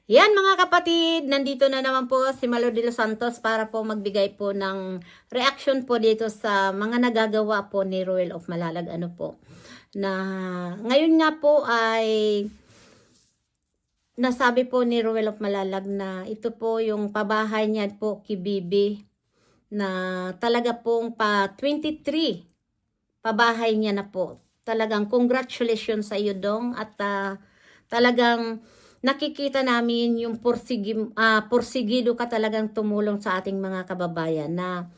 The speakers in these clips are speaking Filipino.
Yan mga kapatid, nandito na naman po si Malo de los Santos para po magbigay po ng reaction po dito sa mga nagagawa po ni Ruel of Malalag. Ano po, na ngayon nga po ay nasabi po ni Ruel of Malalag na ito po yung pabahay niya po kay Bibi na talaga pong pa 23 pabahay niya na po. Talagang congratulations sa iyo dong at talagang nakikita namin yung porsigido ka talagang tumulong sa ating mga kababayan na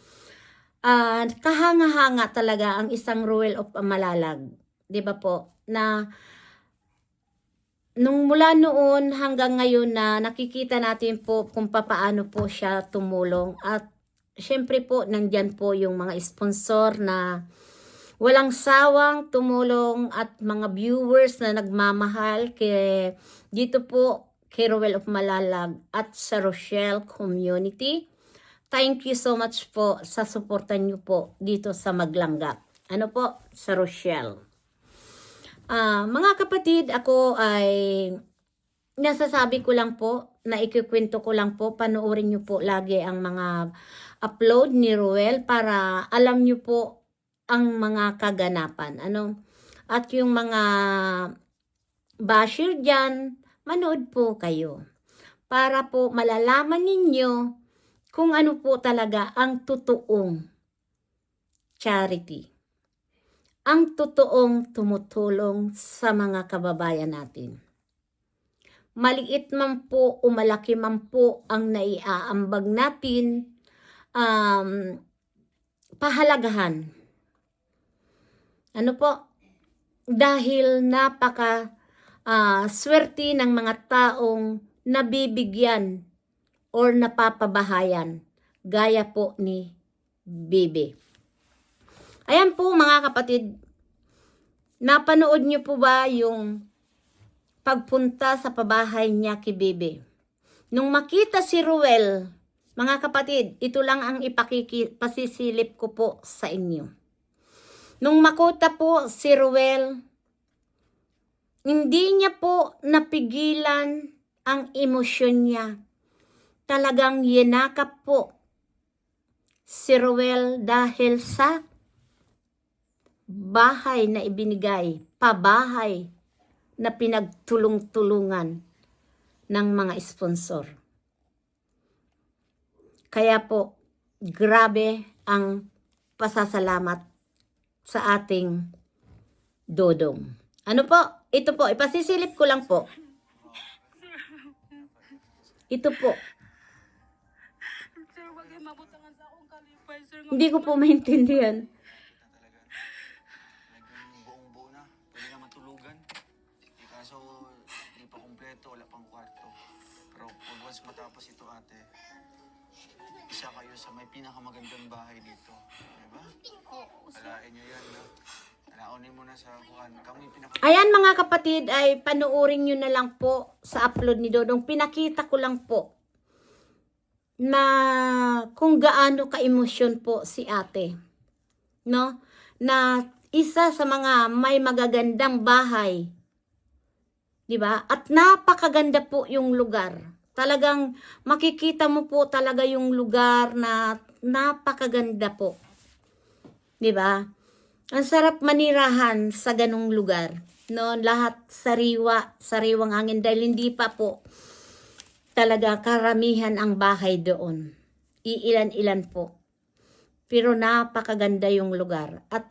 kahanga-hanga talaga ang isang Ruel of Malalag. 'Di ba po? Na nung mula noon hanggang ngayon na nakikita natin po kung paano po siya tumulong at syempre po nandyan po yung mga sponsor na walang sawang tumulong at mga viewers na nagmamahal dito po kay Ruel of Malalag at sa Rochelle community. Thank you so much po sa suporta niyo po dito sa Maglanggap. Ano po? Sa Rochelle. Mga kapatid, ako ay nasasabi ko lang po, na ikikwento ko lang po, panoorin niyo po lagi ang mga upload ni Ruel para alam niyo po ang mga kaganapan. At yung mga basher dyan, manood po kayo. Para po malalaman ninyo kung ano po talaga ang totoong charity. Ang totoong tumutulong sa mga kababayan natin. Maliit man po o malaki man po ang naiaambag natin, pahalagahan. Ano po? Dahil swerte ng mga taong nabibigyan or napapabahayan gaya po ni Bibi. Ayan po mga kapatid, napanood niyo po ba yung pagpunta sa pabahay niya kay Bibi? Nung makita si Ruel, mga kapatid, ito lang ang pasisilip ko po sa inyo. Nung makita po si Ruel, hindi niya po napigilan ang emosyon niya. Talagang yinakap po si Ruel dahil sa bahay na ibinigay, pabahay na pinagtulong-tulungan ng mga sponsor. Kaya po, grabe ang pasasalamat sa ating Dodong. Ano po? Ito po, ipasisilip ko lang po. Ito po. Sir, wag kayo mabutangan sa akong kalipay, sir. Hindi ko po maintindihan. Buong buo na, pwede na matulugan. Kaso, hindi pa kumpleto, wala pang kwarto. Pero pag once matapos ito ate, isa kayo sa may pinakamagandang bahay dito. Diba? Alain nyo yan, no? Alaunin mo na sa kuhan. Kami Ayan mga kapatid, ay panuorin nyo na lang po sa upload ni Dodong. Pinakita ko lang po na kung gaano ka-emosyon po si ate. No? Na isa sa mga may magagandang bahay. 'Di ba? At napakaganda po yung lugar. Talagang makikita mo po talaga yung lugar na napakaganda po. 'Di ba? Ang sarap manirahan sa ganung lugar. No, lahat sariwang hangin dahil hindi pa po talaga karamihan ang bahay doon. Iilan-ilan po. Pero napakaganda yung lugar. At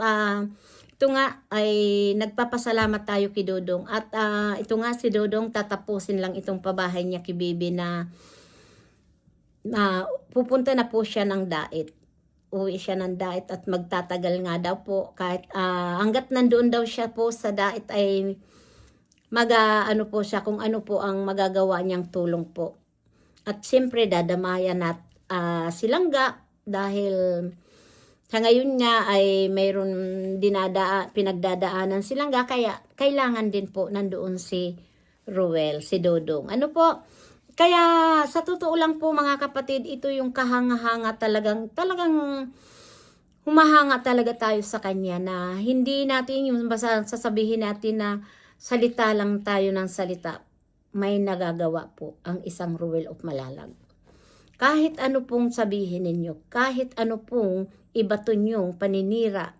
ito nga ay nagpapasalamat tayo kay Dodong. At ito nga si Dodong tatapusin lang itong pabahay niya kay Bibi na pupunta na po siya ng Dait. Uwi siya ng Dait at magtatagal nga daw po kahit hanggat nandoon daw siya po sa Dait ay ano po siya kung ano po ang magagawa niyang tulong po. At siyempre dadamayan at silangga dahil sa ngayon nga ay mayroon pinagdadaanan silangga kaya kailangan din po nandoon si Ruel, si Dodong. Ano po? Kaya sa totoo lang po mga kapatid, ito yung kahanga-hanga talagang humahanga talaga tayo sa kanya na hindi natin yung basta sasabihin natin na salita lang tayo ng salita. may nagagawa po ang isang Ruel of Malalag. Kahit ano pong sabihin ninyo, kahit ano pong ibato nyong paninira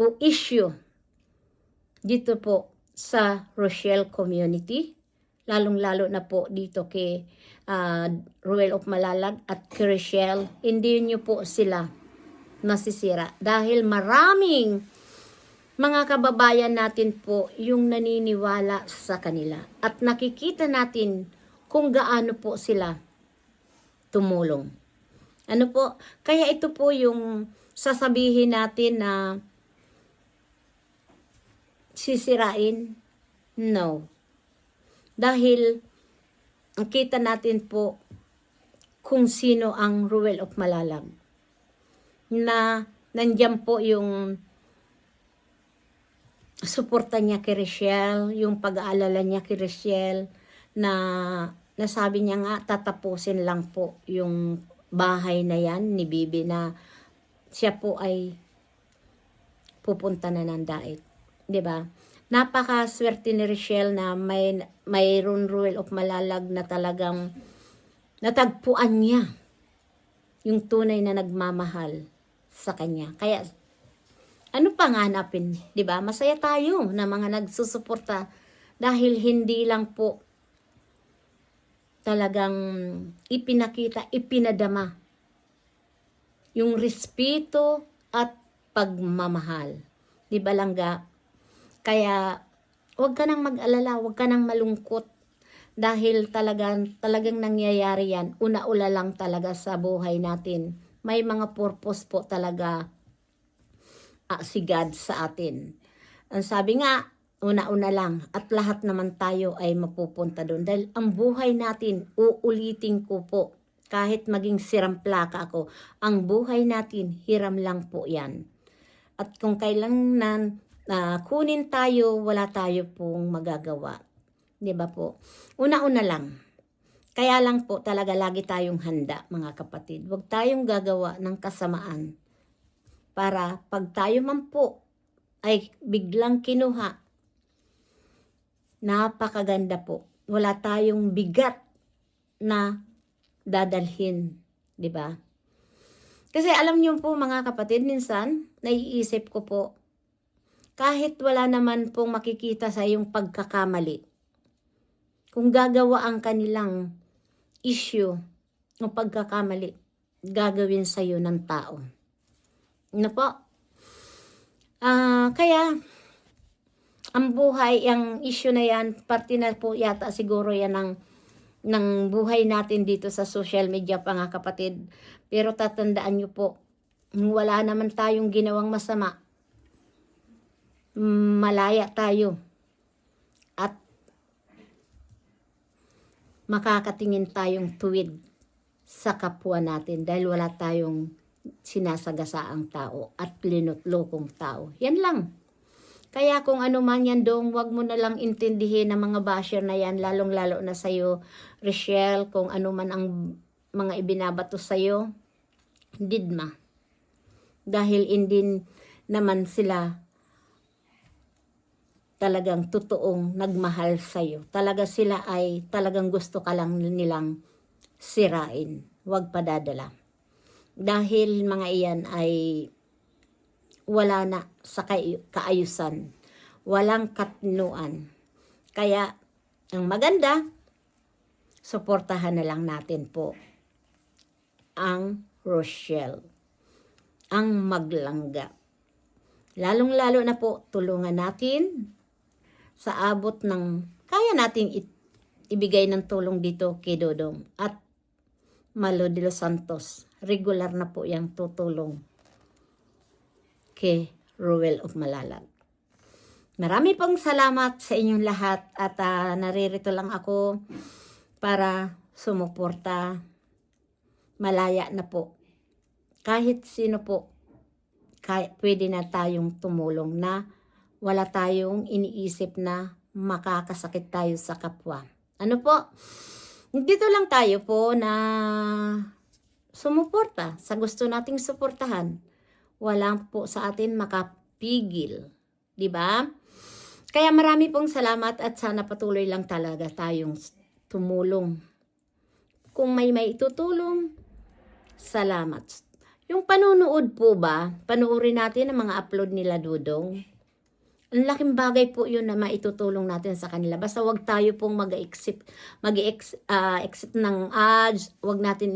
o issue dito po sa Rochelle community, lalong-lalo na po dito kay Ruel of Malalag at kay Rochelle, hindi nyo po sila masisira. Dahil maraming mga kababayan natin po yung naniniwala sa kanila. At nakikita natin kung gaano po sila tumulong. Ano po? Kaya ito po yung sasabihin natin na sisirain? No. Dahil kita natin po kung sino ang Ruel of Malalag. Na nandiyan po yung suporta niya kay Rochelle, yung pag-aalala niya kay Rochelle, na nasabi niya nga tatapusin lang po yung bahay na yan ni Bibi, na siya po ay pupunta na ng daig. 'Di ba? Napakaswerte ni Rochelle na mayroon Ruel of Malalag na talagang natagpuan niya yung tunay na nagmamahal sa kanya. Kaya ano pang hanapin, 'di ba? Masaya tayo na mga nagsusuporta dahil hindi lang po talagang ipinakita, ipinadama yung respeto at pagmamahal. 'Di ba langga? Kaya huwag ka nang mag-alala, huwag ka nang malungkot dahil talagang nangyayari yan. Una-una lang talaga sa buhay natin. May mga purpose po talaga si God sa atin. Ang sabi nga, una-una lang, at lahat naman tayo ay mapupunta doon. Dahil ang buhay natin, uulitin ko po, kahit maging siram plaka ako, ang buhay natin, hiram lang po yan. At kung kailan kunin tayo, wala tayo pong magagawa. 'Di ba po? Una-una lang. Kaya lang po talaga lagi tayong handa, mga kapatid. Huwag tayong gagawa ng kasamaan para pag tayo man po ay biglang kinuha, napakaganda po. Wala tayong bigat na dadalhin, 'di ba? Kasi alam niyo po mga kapatid, minsan naiisip ko po, kahit wala naman pong makikita sa iyong pagkakamali, kung gagawa ang kanilang issue o pagkakamali, gagawin sa iyo ng tao. Ano po? Kaya, ang buhay, ang issue na yan, parte na po yata siguro yan ng buhay natin dito sa social media, mga kapatid. Pero tatandaan nyo po, wala naman tayong ginawang masama. Malaya tayo. At makakatingin tayong tuwid sa kapwa natin dahil wala tayong sinasagasaang tao at linutlokong tao. Yan lang. Kaya kung ano man yan dong, wag mo na lang intindihin ng mga basher na yan, lalong-lalo na sa'yo, Rochelle, kung ano man ang mga ibinabato sa'yo, didma. Dahil hindi naman sila talagang totoong nagmahal sa'yo. Talaga sila ay talagang gusto ka lang nilang sirain. Huwag padadala. Dahil mga iyan ay wala na sa kaayusan. Walang katinuan. Kaya, ang maganda, suportahan na lang natin po ang Rochelle. Ang maglangga. Lalong-lalo na po, tulungan natin sa abot ng kaya nating ibigay ng tulong dito kay Dodong at Malo de los Santos. Regular na po yung tutulong kay Ruel of Malalag. Marami pong salamat sa inyong lahat at naririto lang ako para sumuporta. Malaya na po. Kahit sino po, pwede na tayong tumulong na wala tayong iniisip na makakasakit tayo sa kapwa. Ano po? Dito lang tayo po na sumuporta sa gusto nating suportahan. Walang po sa atin makapigil. Diba? Kaya marami pong salamat at sana patuloy lang talaga tayong tumulong. Kung may itutulong, salamat. Yung panunood po ba, panuorin natin ang mga upload nila Dudong. Ang laking bagay po yun na maitutulong natin sa kanila. Basta wag tayo pong mag-exit ng ads, wag natin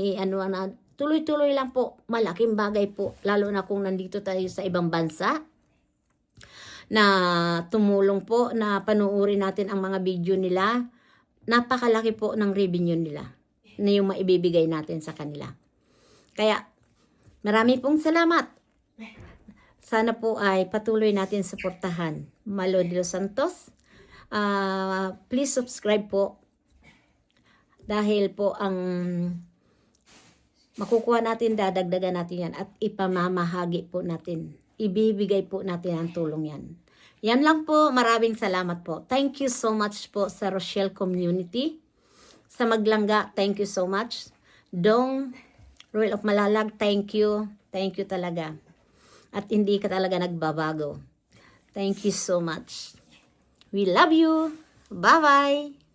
tuloy-tuloy lang po. Malaking bagay po, lalo na kung nandito tayo sa ibang bansa, na tumulong po, na panuorin natin ang mga video nila. Napakalaki po ng revenue nila na yung maibibigay natin sa kanila. Kaya, marami pong salamat. Sana po ay patuloy natin suportahan. Malo de los Santos. Please subscribe po. Dahil po ang makukuha natin, dadagdagan natin yan at ipamamahagi po natin. Ibibigay po natin ang tulong yan. Yan lang po. Maraming salamat po. Thank you so much po sa Rochelle Community. Sa Maglangga, thank you so much. Dong, Royal of Malalag, thank you. Thank you talaga. At hindi ka talaga nagbabago. Thank you so much. We love you. Bye-bye.